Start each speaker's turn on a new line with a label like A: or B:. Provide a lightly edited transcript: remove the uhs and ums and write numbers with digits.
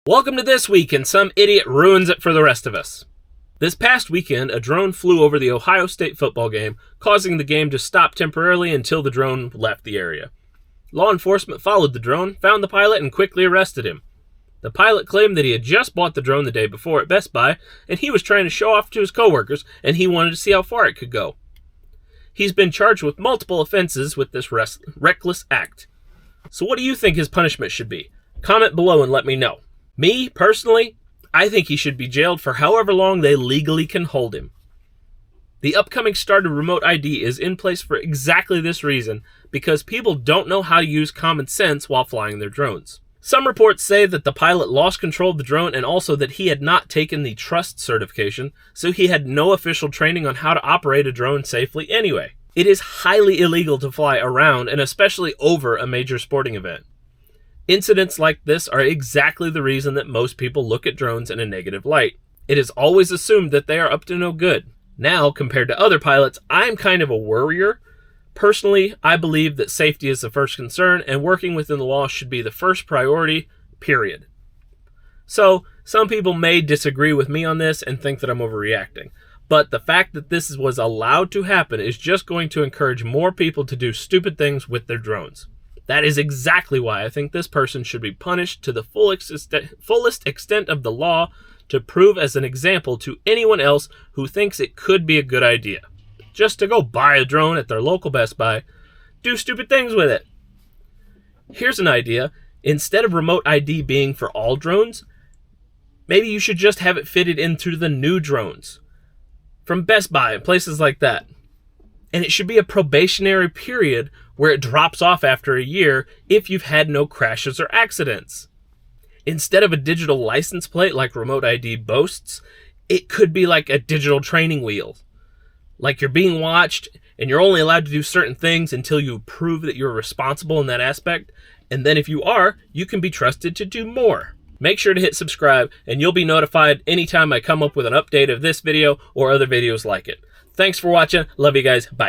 A: Welcome to This Week, and some idiot ruins it for the rest of us. This past weekend, a drone flew over the Ohio State football game, causing the game to stop temporarily until the drone left the area. Law enforcement followed the drone, found the pilot, and quickly arrested him. The pilot claimed that he had just bought the drone the day before at Best Buy, and he was trying to show off to his coworkers, and he wanted to see how far it could go. He's been charged with multiple offenses with this reckless act. So what do you think his punishment should be? Comment below and let me know. Me, personally, I think he should be jailed for however long they legally can hold him. The upcoming start of remote ID is in place for exactly this reason, because people don't know how to use common sense while flying their drones. Some reports say that the pilot lost control of the drone and also that he had not taken the trust certification, so he had no official training on how to operate a drone safely anyway. It is highly illegal to fly around and especially over a major sporting event. Incidents like this are exactly the reason that most people look at drones in a negative light. It is always assumed that they are up to no good. Now, compared to other pilots, I'm kind of a worrier. Personally, I believe that safety is the first concern and working within the law should be the first priority, period. So, some people may disagree with me on this and think that I'm overreacting. But the fact that this was allowed to happen is just going to encourage more people to do stupid things with their drones. That is exactly why I think this person should be punished to the fullest extent of the law to prove as an example to anyone else who thinks it could be a good idea. Just to go buy a drone at their local Best Buy, do stupid things with it. Here's an idea. Instead of remote ID being for all drones, maybe you should just have it fitted into the new drones from Best Buy and places like that. And it should be a probationary period where it drops off after a year if you've had no crashes or accidents. Instead of a digital license plate like remote ID boasts, it could be like a digital training wheel. Like you're being watched and you're only allowed to do certain things until you prove that you're responsible in that aspect. And then if you are, you can be trusted to do more. Make sure to hit subscribe and you'll be notified anytime I come up with an update of this video or other videos like it. Thanks for watching. Love you guys. Bye.